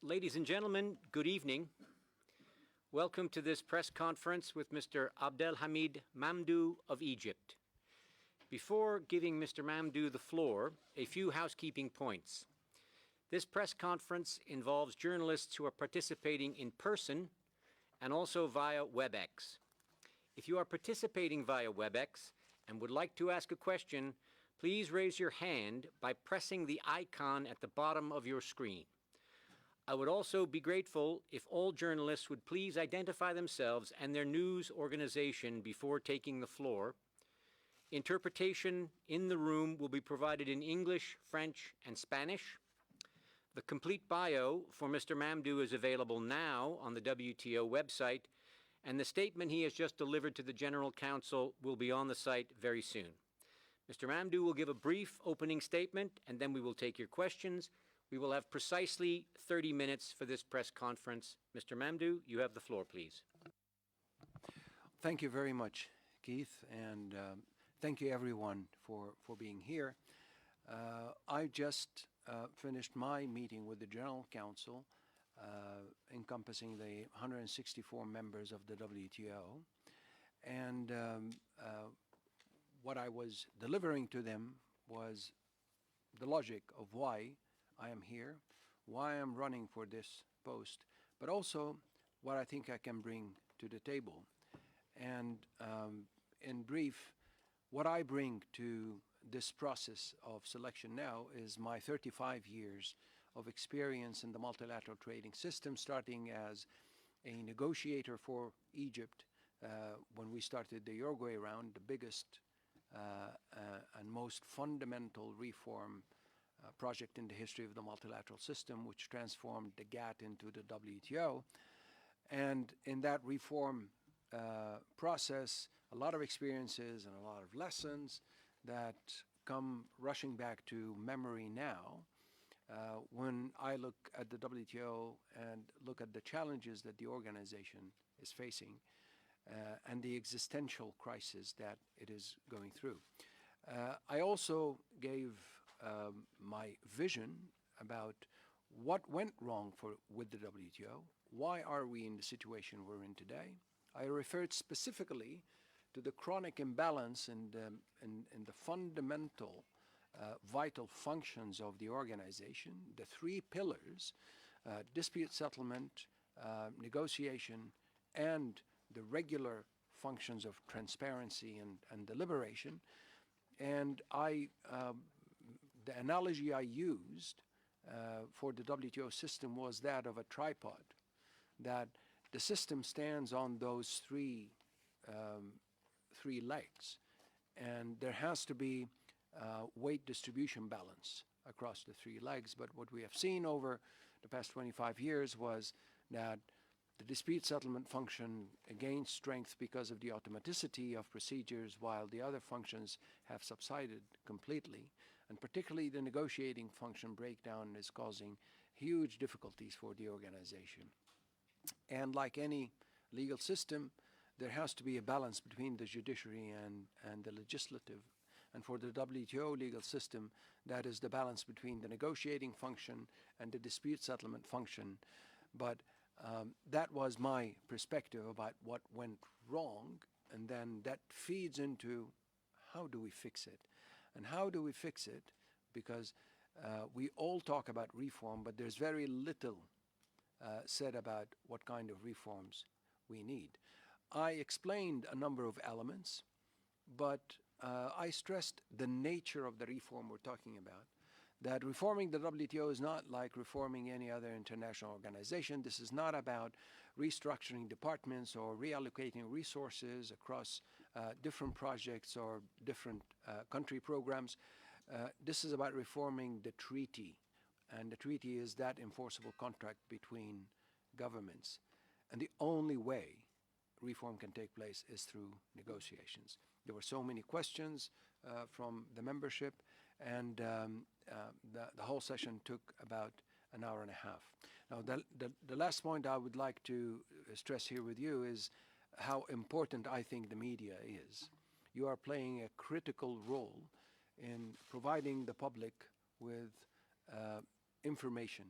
Ladies and gentlemen, good evening. Welcome to this press conference with Mr. Abdelhamid Mamdouh of Egypt. Before giving Mr. Mamdouh the floor, a few housekeeping points. This press conference involves journalists who are participating in person and also via WebEx. If you are participating via WebEx and would like to ask a question, please raise your hand by pressing the icon at the bottom of your screen. I would also be grateful if all journalists would please identify themselves and their news organization before taking the floor. Interpretation in the room will be provided in English, French, and Spanish. The complete bio for Mr. Mamdouh is available now on the WTO website, and the statement he has just delivered to the General Counsel will be on the site very soon. Mr. Mamdouh will give a brief opening statement, and then we will take your questions. We will have precisely 30 minutes for this press conference. Mr. Mamdouh, you have the floor, please. Thank you very much, Keith, and thank you everyone for being here. I just finished my meeting with the General Counsel, encompassing the 164 members of the WTO, and what I was delivering to them was the logic of why I am here, why I'm running for this post, but also what I think I can bring to the table. And in brief, what I bring to this process of selection now is my 35 years of experience in the multilateral trading system, starting as a negotiator for Egypt when we started the Uruguay round, the biggest and most fundamental reform project in the history of the multilateral system, which transformed the GATT into the WTO. And in that reform process, a lot of experiences and a lot of lessons that come rushing back to memory now when I look at the WTO and look at the challenges that the organization is facing and the existential crisis that it is going through. I also gave my vision about what went wrong with the WTO, why are we in the situation we're in today. I referred specifically to the chronic imbalance in the fundamental vital functions of the organization, the three pillars, dispute settlement, negotiation, and the regular functions of transparency and deliberation. And the analogy I used for the WTO system was that of a tripod, that the system stands on those three legs, and there has to be weight distribution balance across the three legs. But what we have seen over the past 25 years was that the dispute settlement function gained strength because of the automaticity of procedures, while the other functions have subsided completely. And particularly the negotiating function breakdown is causing huge difficulties for the organization. And like any legal system, there has to be a balance between the judiciary and the legislative. And for the WTO legal system, that is the balance between the negotiating function and the dispute settlement function. But that was my perspective about what went wrong, and then that feeds into how do we fix it? And how do we fix it? Because we all talk about reform, but there's very little said about what kind of reforms we need. I explained a number of elements, but I stressed the nature of the reform we're talking about, that reforming the WTO is not like reforming any other international organization. This is not about restructuring departments or reallocating resources across different projects or different country programs. This is about reforming the treaty, and the treaty is that enforceable contract between governments. And the only way reform can take place is through negotiations. There were so many questions from the membership, and the whole session took about an hour and a half. Now, the last point I would like to stress here with you is how important I think the media is. You are playing a critical role in providing the public with information,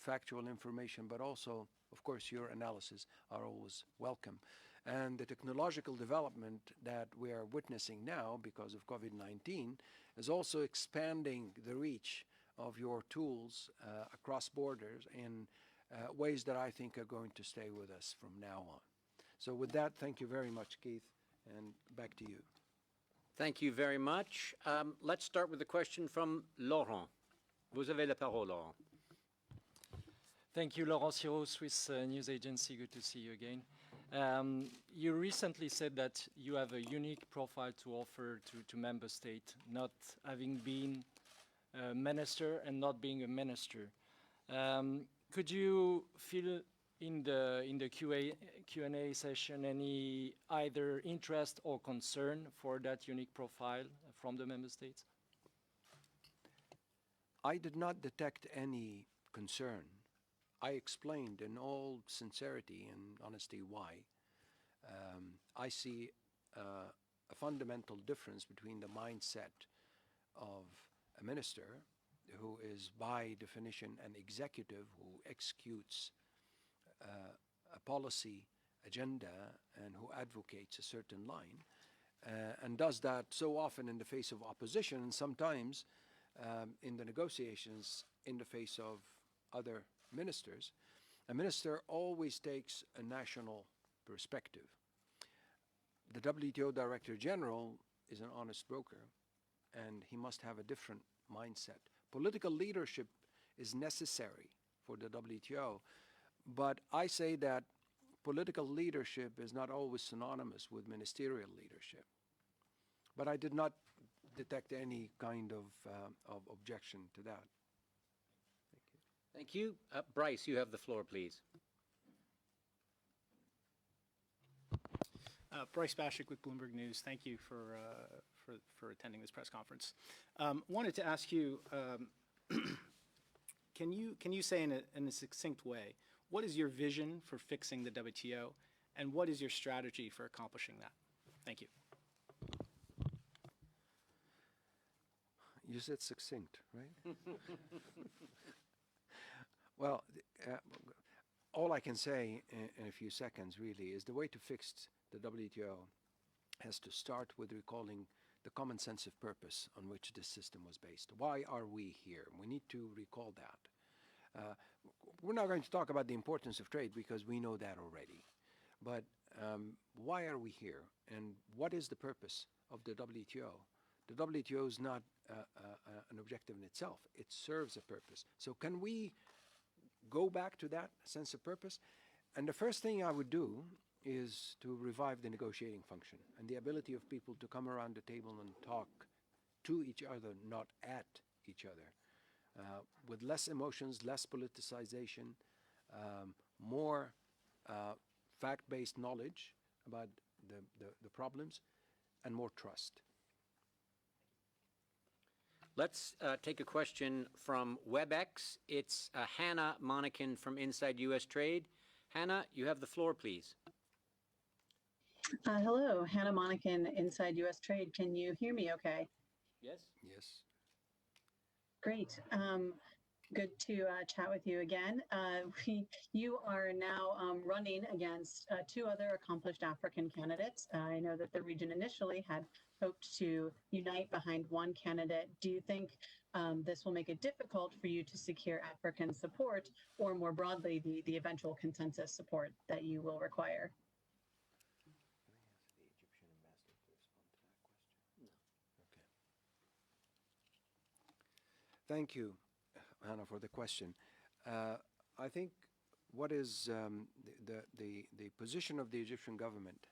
factual information, but also, of course, your analysis are always welcome. And the technological development that we are witnessing now because of COVID-19 is also expanding the reach of your tools across borders in ways that I think are going to stay with us from now on. So with that, thank you very much, Keith, and back to you. Thank you very much. Let's start with a question from Laurent. Vous avez la parole, Laurent. Thank you, Laurent Siro, Swiss News Agency. Good to see you again. You recently said that you have a unique profile to offer to member states, not having been a minister and not being a minister. Could you fill in the Q&A session any either interest or concern for that unique profile from the member states? I did not detect any concern. I explained in all sincerity and honesty why. I see a fundamental difference between the mindset of a minister who is by definition an executive who executes a policy agenda and who advocates a certain line and does that so often in the face of opposition and sometimes in the negotiations in the face of other ministers. A minister always takes a national perspective. The WTO Director General is an honest broker, and he must have a different mindset. Political leadership is necessary for the WTO, but I say that political leadership is not always synonymous with ministerial leadership. But I did not detect any kind of objection to that. Thank you. Bryce, you have the floor, please. Bryce Bashik with Bloomberg News. Thank you for attending this press conference. Wanted to ask you, can you say in a succinct way, what is your vision for fixing the WTO, and what is your strategy for accomplishing that? Thank you. You said succinct, right? Well, all I can say in a few seconds really is the way to fix the WTO has to start with recalling the common sense of purpose on which this system was based. Why are we here? We need to recall that. We're not going to talk about the importance of trade because we know that already. But why are we here? And what is the purpose of the WTO? The WTO is not an objective in itself. It serves a purpose. So can we go back to that sense of purpose? And the first thing I would do is to revive the negotiating function and the ability of people to come around the table and talk to each other, not at each other, with less emotions, less politicization, more fact-based knowledge about the problems, and more trust. Let's take a question from WebEx. It's Hannah Monacan from Inside U.S. Trade. Hannah, you have the floor, please. Hello, Hannah Monacan, Inside U.S. Trade. Can you hear me okay? Yes. Yes. Great. Good to chat with you again. You are now running against two other accomplished African candidates. I know that the region initially had hoped to unite behind one candidate. Do you think this will make it difficult for you to secure African support, or more broadly, the eventual consensus support that you will require? Thank you, Hannah, for the question. I think what is the position of the Egyptian government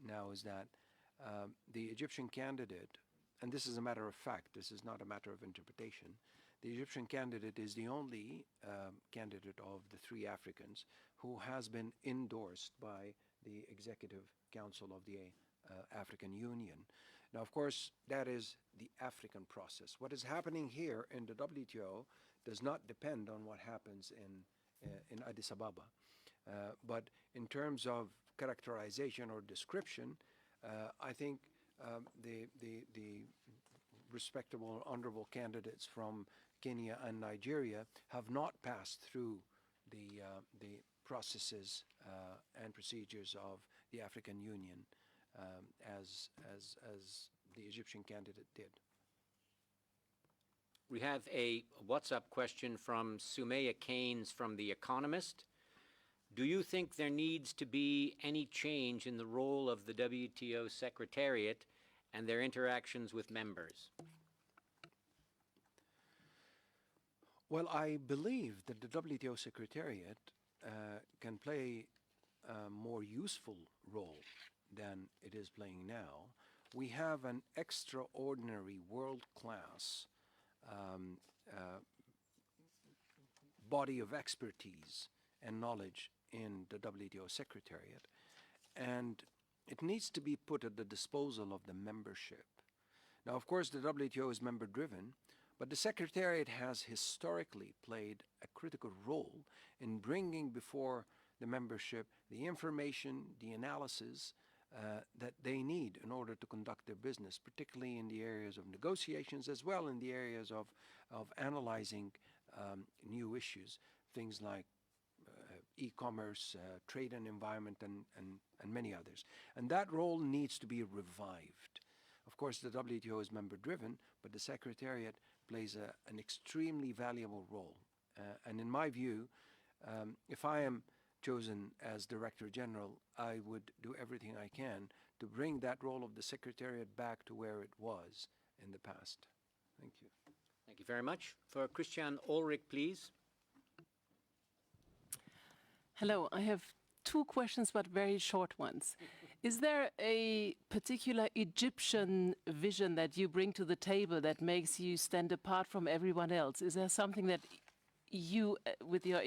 now is that the Egyptian candidate, and this is a matter of fact, this is not a matter of interpretation, the Egyptian candidate is the only candidate of the three Africans who has been endorsed by the Executive Council of the African Union. Now, of course, that is the African process. What is happening here in the WTO does not depend on what happens in Addis Ababa. But in terms of characterization or description, I think the respectable, honorable candidates from Kenya, and Nigeria have not passed through the processes and procedures of the African Union as the Egyptian candidate did. We have a WhatsApp question from Sumaya Keynes from The Economist. Do you think there needs to be any change in the role of the WTO Secretariat and their interactions with members? Well, I believe that the WTO Secretariat can play a more useful role than it is playing now. We have an extraordinary world-class body of expertise and knowledge in the WTO Secretariat, and it needs to be put at the disposal of the membership. Now, of course, the WTO is member-driven, but the Secretariat has historically played a critical role in bringing before the membership the information, the analysis that they need in order to conduct their business, particularly in the areas of negotiations as well in the areas of analyzing new issues, things like e-commerce, trade and environment, and many others. And that role needs to be revived. Of course, the WTO is member-driven, but the Secretariat plays an extremely valuable role. And in my view, if I am chosen as Director General, I would do everything I can to bring that role of the Secretariat back to where it was in the past. Thank you. Thank you very much. For Christian Ulrich, please. Hello, I have two questions, but very short ones. Is there a particular Egyptian vision that you bring to the table that makes you stand apart from everyone else? Is there something that you, with your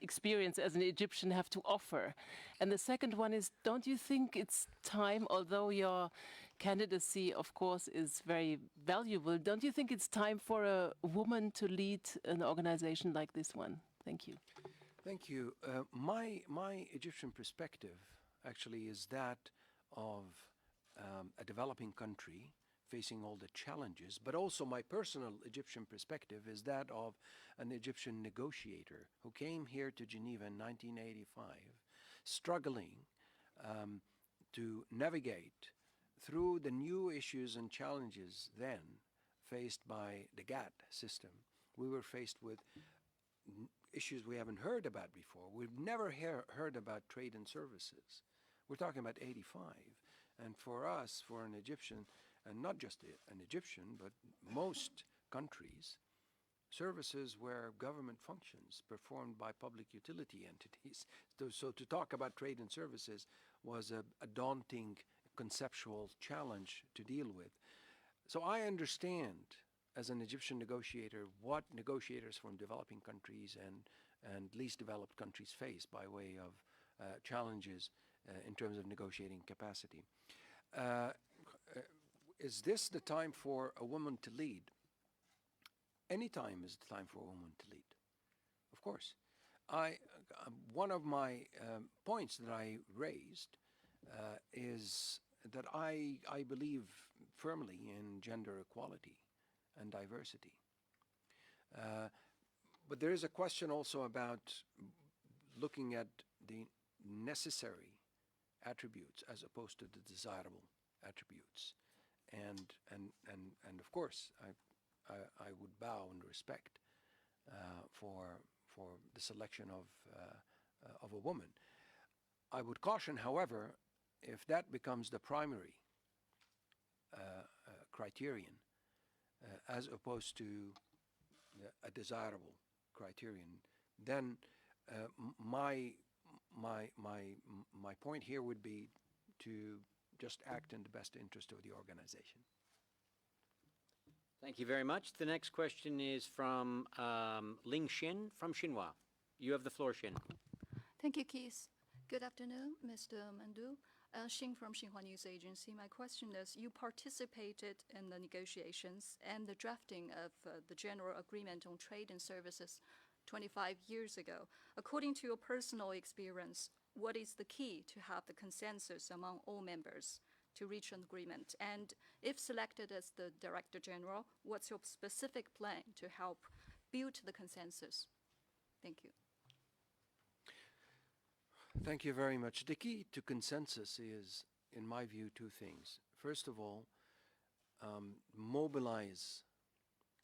experience as an Egyptian, have to offer? And the second one is, don't you think it's time, although your candidacy, of course, is very valuable, don't you think it's time for a woman to lead an organization like this one? Thank you. Thank you. My Egyptian perspective actually is that of a developing country facing all the challenges, but also my personal Egyptian perspective is that of an Egyptian negotiator who came here to Geneva in 1985, struggling to navigate through the new issues and challenges then faced by the GATT system. We were faced with issues we haven't heard about before. We've never heard about trade and services. We're talking about 85. And for us, for an Egyptian, and not just an Egyptian, but most countries, services were government functions performed by public utility entities. So to talk about trade and services was a daunting conceptual challenge to deal with. So I understand, as an Egyptian negotiator, what negotiators from developing countries and least developed countries face by way of challenges in terms of negotiating capacity. Is this the time for a woman to lead? Any time is the time for a woman to lead, of course. One of my points that I raised is that I believe firmly in gender equality and diversity. But there is a question also about looking at the necessary attributes as opposed to the desirable attributes. And of course, I would bow in respect for the selection of a woman. I would caution, however, if that becomes the primary criterion, as opposed to a desirable criterion, then my point here would be to just act in the best interest of the organization. Thank you very much. The next question is from Ling Xin from Xinhua. You have the floor, Xin. Thank you, Keith. Good afternoon, Mr. Mamdouh. Xin from Xinhua News Agency. My question is, you participated in the negotiations and the drafting of the General Agreement on Trade and Services 25 years ago. According to your personal experience, what is the key to have the consensus among all members to reach an agreement? And if selected as the Director General, what's your specific plan to help build the consensus? Thank you. Thank you very much. The key to consensus is, in my view, two things. First of all, mobilize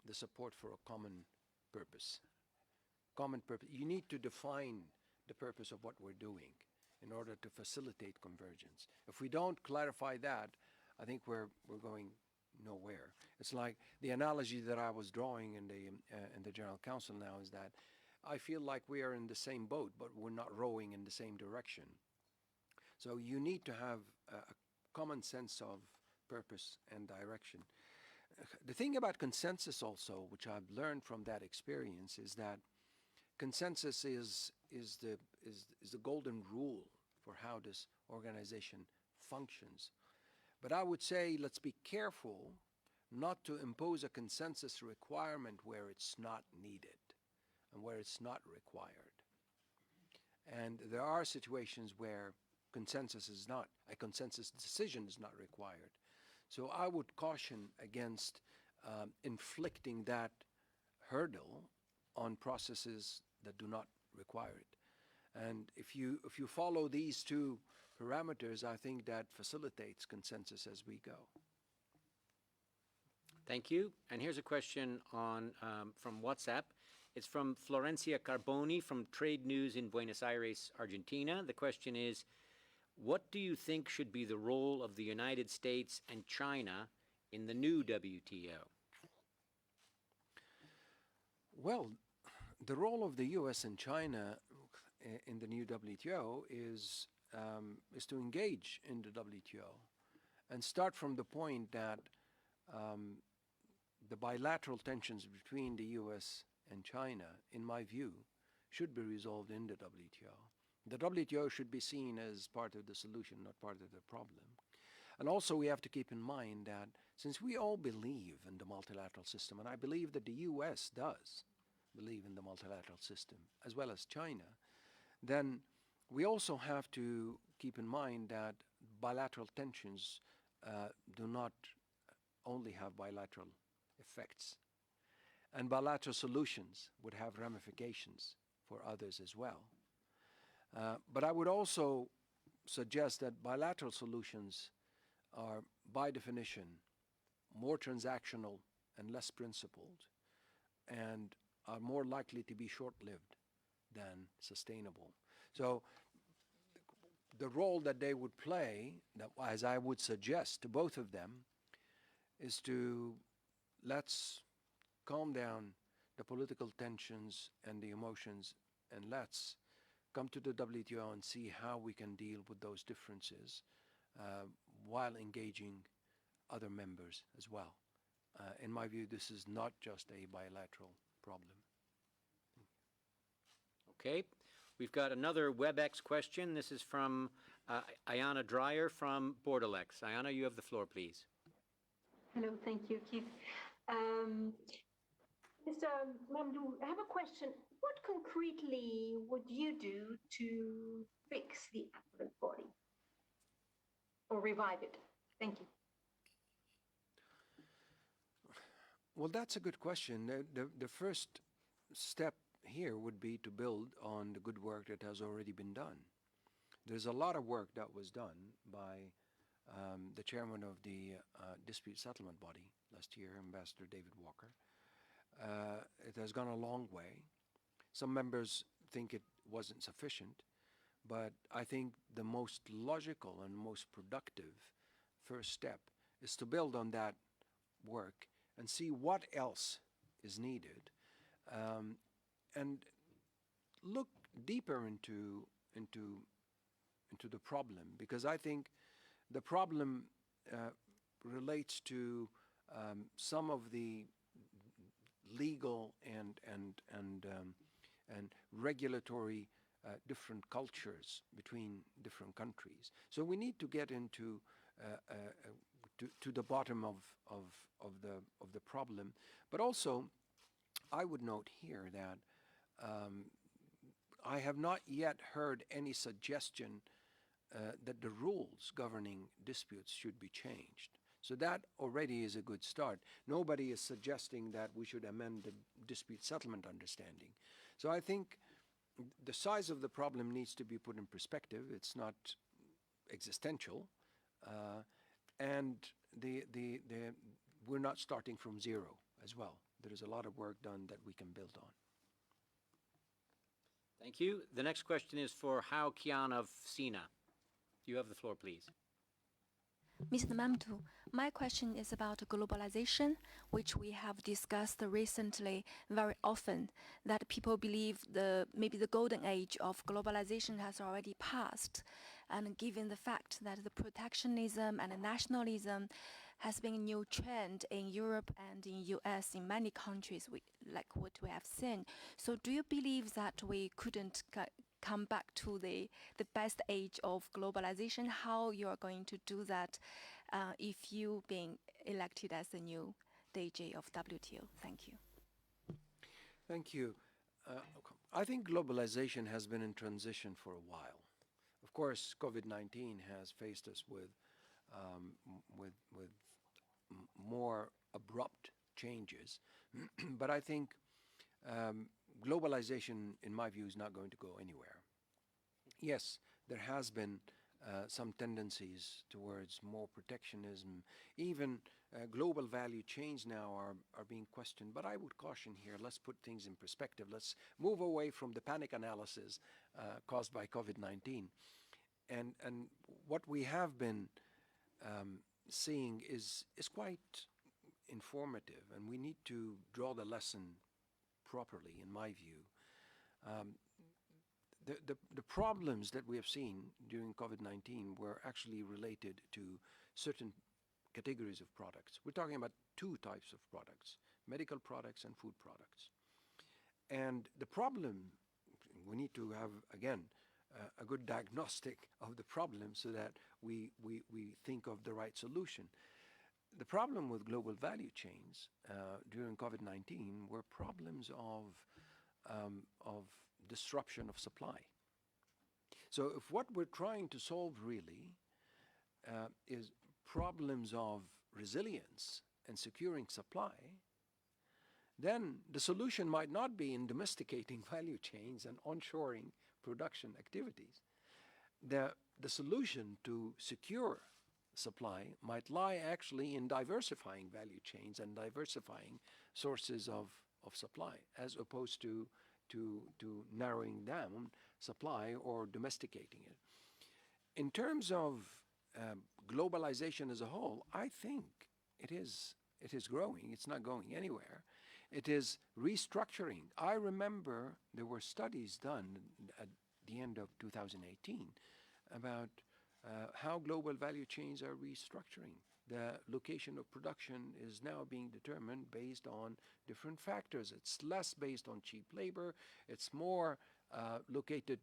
the support for a common purpose. Common purpose. You need to define the purpose of what we're doing in order to facilitate convergence. If we don't clarify that, I think we're going nowhere. It's like the analogy that I was drawing in the General Council now is that I feel like we are in the same boat, but we're not rowing in the same direction. So you need to have a common sense of purpose and direction. The thing about consensus also, which I've learned from that experience, is that consensus is the golden rule for how this organization functions. But I would say let's be careful not to impose a consensus requirement where it's not needed and where it's not required. And there are situations where a consensus decision is not required. So I would caution against inflicting that hurdle on processes that do not require it. And if you follow these two parameters, I think that facilitates consensus as we go. Thank you. And here's a question on from WhatsApp. It's from Florencia Carboni from Trade News in Buenos Aires, Argentina. The question is, what do you think should be the role of the United States and China in the new WTO? Well, the role of the U.S. and China in the new WTO is to engage in the WTO and start from the point that the bilateral tensions between the U.S. and China, in my view, should be resolved in the WTO. The WTO should be seen as part of the solution, not part of the problem. And also we have to keep in mind that since we all believe in the multilateral system, and I believe that the U.S. does believe in the multilateral system, as well as China, then we also have to keep in mind that bilateral tensions do not only have bilateral effects, and bilateral solutions would have ramifications for others as well. But I would also suggest that bilateral solutions are, by definition, more transactional and less principled, and are more likely to be short-lived than sustainable. So the role that they would play, as I would suggest to both of them, is to let's calm down the political tensions and the emotions, and let's come to the WTO and see how we can deal with those differences while engaging other members as well. In my view, this is not just a bilateral problem. Okay. We've got another WebEx question. This is from Ayana Dreyer from Bordelex. Ayana, you have the floor, please. Hello, thank you, Keith. Mr. Mamdouh, I have a question. What concretely would you do to fix the appellate body or revive it? Thank you. Well, that's a good question. The first step here would be to build on the good work that has already been done. There's a lot of work that was done by the chairman of the dispute settlement body last year, Ambassador David Walker. It has gone a long way. Some members think it wasn't sufficient, but I think the most logical and most productive first step is to build on that work and see what else is needed, and look deeper into the problem, because I think the problem relates to some of the legal and regulatory different cultures between different countries. So we need to get into to the bottom of the problem. But also, I would note here that I have not yet heard any suggestion that the rules governing disputes should be changed. So that already is a good start. Nobody is suggesting that we should amend the dispute settlement understanding. So I think the size of the problem needs to be put in perspective. It's not existential, and we're not starting from zero as well. There is a lot of work done that we can build on. Thank you. The next question is for Hao Qian of SINA. You have the floor, please. Mr. Mamdouh, my question is about globalization, which we have discussed recently very often, that people believe maybe the golden age of globalization has already passed. And given the fact that the protectionism and nationalism has been a new trend in Europe and in US, in many countries, like what we have seen. So do you believe that we couldn't come back to the best age of globalization? How you are going to do that if you being elected as the new DG of WTO? Thank you. Thank you. I think globalization has been in transition for a while. Of course, COVID-19 has faced us with more abrupt changes, but I think globalization, in my view, is not going to go anywhere. Yes, there has been some tendencies towards more protectionism. Even global value chains now are being questioned. But I would caution here, let's put things in perspective. Let's move away from the panic analysis caused by COVID-19. And what we have been seeing is quite informative, and we need to draw the lesson properly, in my view. The problems that we have seen during COVID-19 were actually related to certain categories of products. We're talking about two types of products: medical products and food products. And the problem, we need to have, again, a good diagnostic of the problem so that we think of the right solution. The problem with global value chains during COVID-19 were problems of disruption of supply. So if what we're trying to solve really is problems of resilience and securing supply, then the solution might not be in domesticating value chains and onshoring production activities. The solution to secure supply might lie actually in diversifying value chains and diversifying sources of supply, as opposed to narrowing down supply or domesticating it. In terms of globalization as a whole, I think it is growing. It's not going anywhere. It is restructuring. I remember there were studies done at the end of 2018 about how global value chains are restructuring. The location of production is now being determined based on different factors. It's less based on cheap labor. It's more located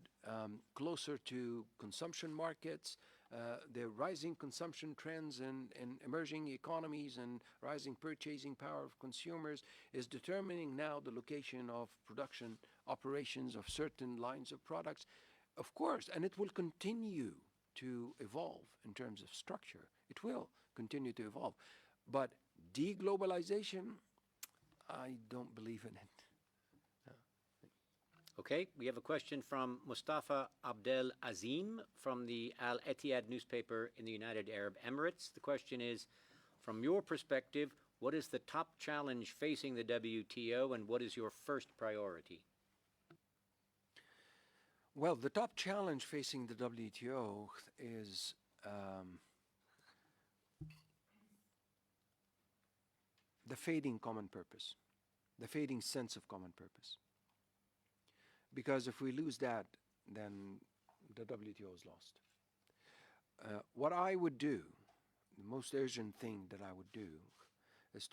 closer to consumption markets. The rising consumption trends in emerging economies and rising purchasing power of consumers is determining now the location of production operations of certain lines of products. Of course, and it will continue to evolve in terms of structure. It will continue to evolve. But deglobalization, I don't believe in it. Okay, we have a question from Mustafa Abdel Azim from the Al Etihad newspaper in the United Arab Emirates. The question is, from your perspective, what is the top challenge facing the WTO and what is your first priority? Well, the top challenge facing the WTO is the fading common purpose, the fading sense of common purpose. Because if we lose that, then the WTO is lost. What I would do, the most urgent thing that I would do, is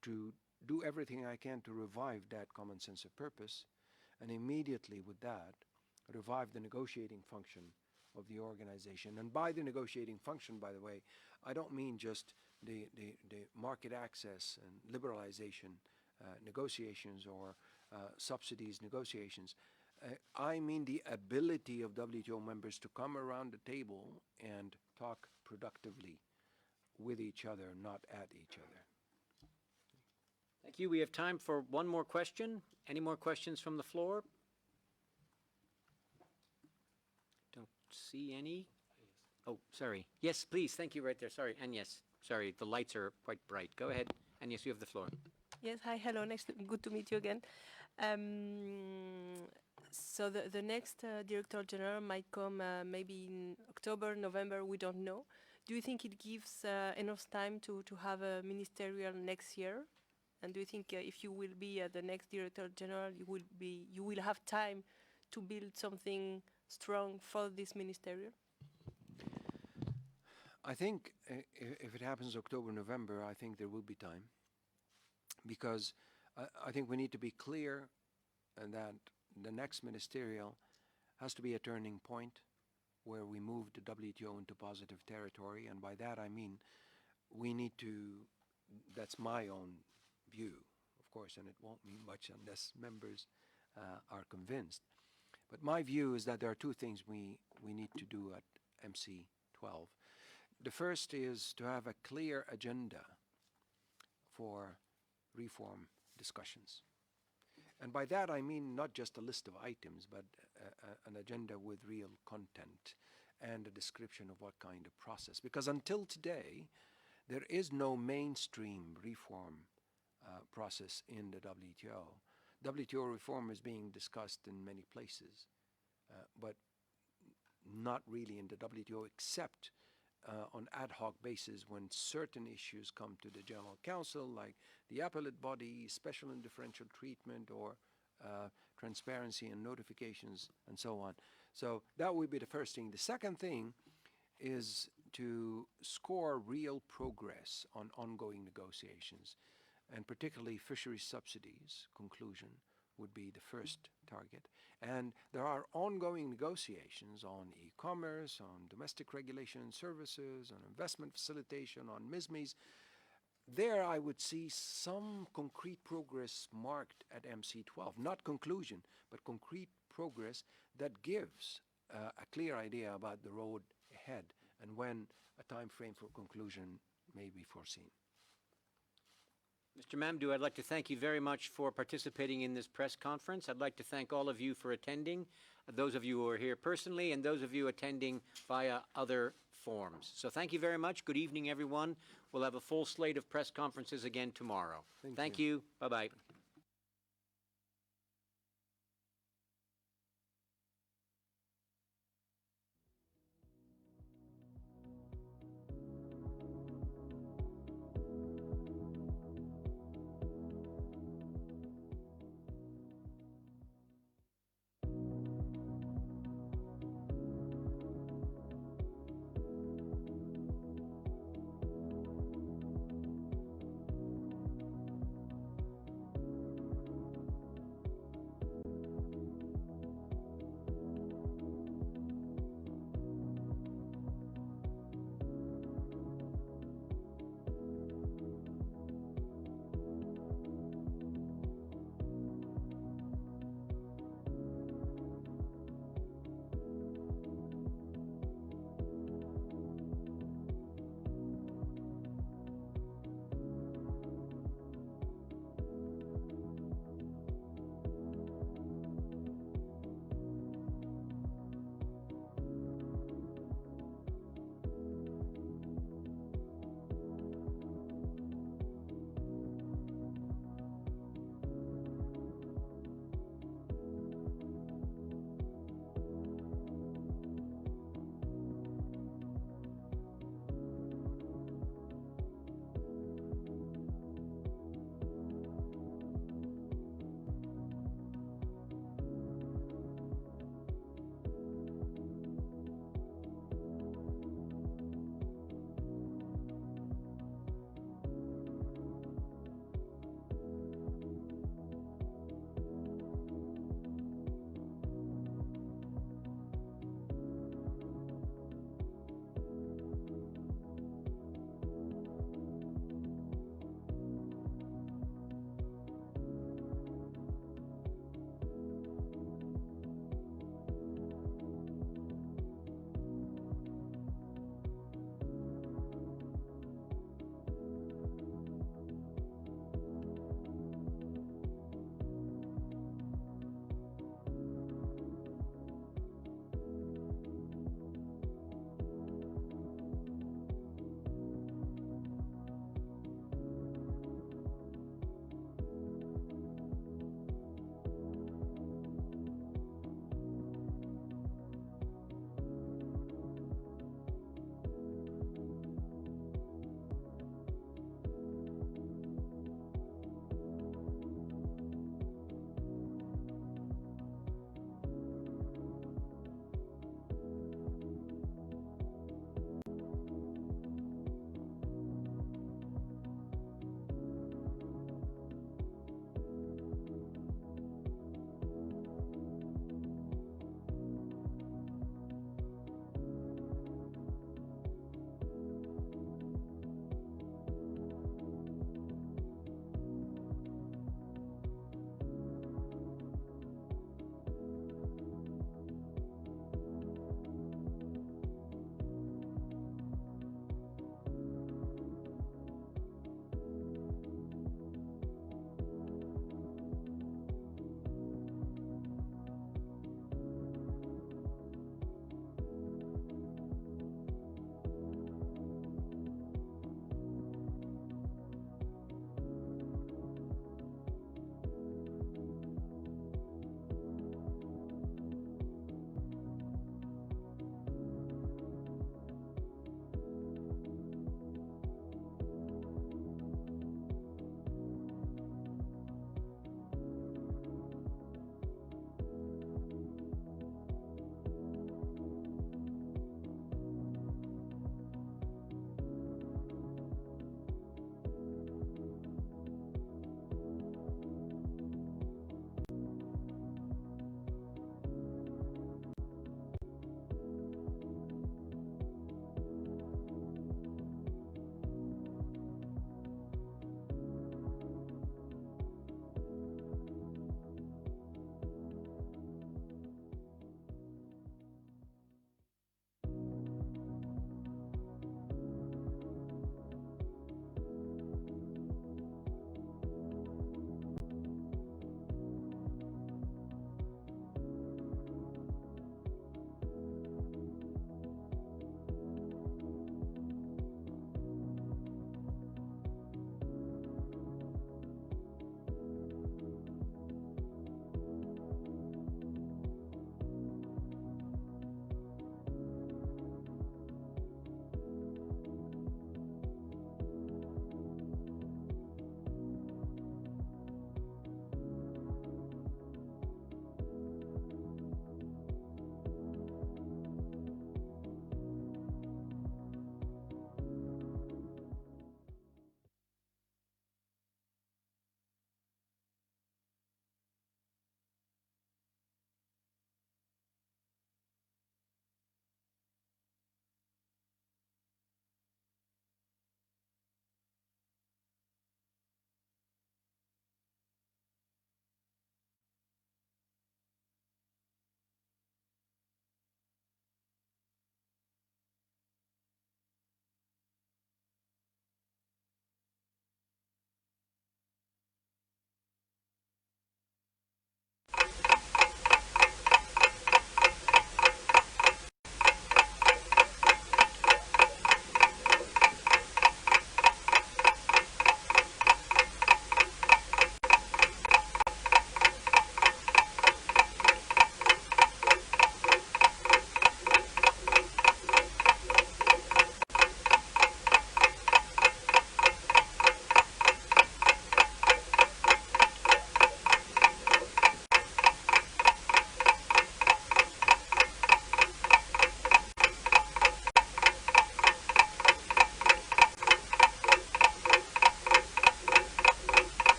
to do everything I can to revive that common sense of purpose, and immediately with that, revive the negotiating function of the organization. And by the negotiating function, by the way, I don't mean just the market access and liberalization negotiations or subsidies negotiations. I mean the ability of WTO members to come around the table and talk productively with each other, not at each other. Thank you. We have time for one more question. Any more questions from the floor? Don't see any. Oh, sorry. Yes, please. Thank you right there. Sorry. Agnes. Sorry, the lights are quite bright. Go ahead. Agnes, you have the floor. Yes, hi, hello, good to meet you again. So the next Director General might come maybe in October, November, we don't know. Do you think it gives enough time to have a ministerial next year? And do you think if you will be the next Director General, you will have time to build something strong for this ministerial? I think if it happens October, November, I think there will be time, because I think we need to be clear that the next ministerial has to be a turning point where we move the WTO into positive territory, and by that I mean we need to, that's my own view, of course, and it won't mean much unless members are convinced. But my view is that there are two things we need to do at MC12. The first is to have a clear agenda for reform discussions. And by that I mean not just a list of items, but an agenda with real content and a description of what kind of process. Because until today, there is no mainstream reform process in the WTO. WTO reform is being discussed in many places, but not really in the WTO, except on ad hoc basis when certain issues come to the General Council, like the appellate body, special and differential treatment, or transparency and notifications, and so on. So that would be the first thing. The second thing is to score real progress on ongoing negotiations, and particularly fisheries subsidies conclusion would be the first target. And there are ongoing negotiations on e-commerce, on domestic regulation and services, on investment facilitation, on MISMEs. There I would see some concrete progress marked at MC12, not conclusion, but concrete progress that gives a clear idea about the road ahead and when a time frame for conclusion may be foreseen. Mr. Mamdouh, I'd like to thank you very much for participating in this press conference. I'd like to thank all of you for attending, those of you who are here personally and those of you attending via other forms. So thank you very much. Good evening, everyone. We'll have a full slate of press conferences again tomorrow. Thank you. Bye-bye.